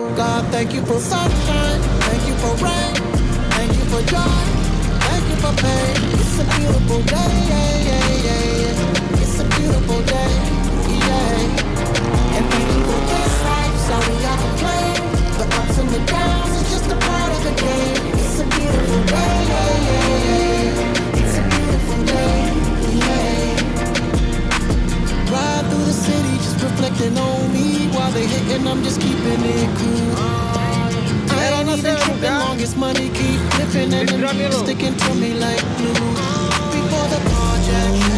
God, thank you for sunshine, thank you for rain, thank you for joy, thank you for pain. It's a beautiful day, yeah, yeah, yeah. It's a beautiful day, yeah. And thank you for this life, so we got to play. The ups and the downs is just a part of the game. It's a beautiful day, yeah, yeah, yeah. It's a beautiful day, yeah. Ride through the city, just reflecting on me. While they hating, I'm just keeping it cool. I ain't even tripping long as money keep flipping and then sticking to me like glue. Before the project,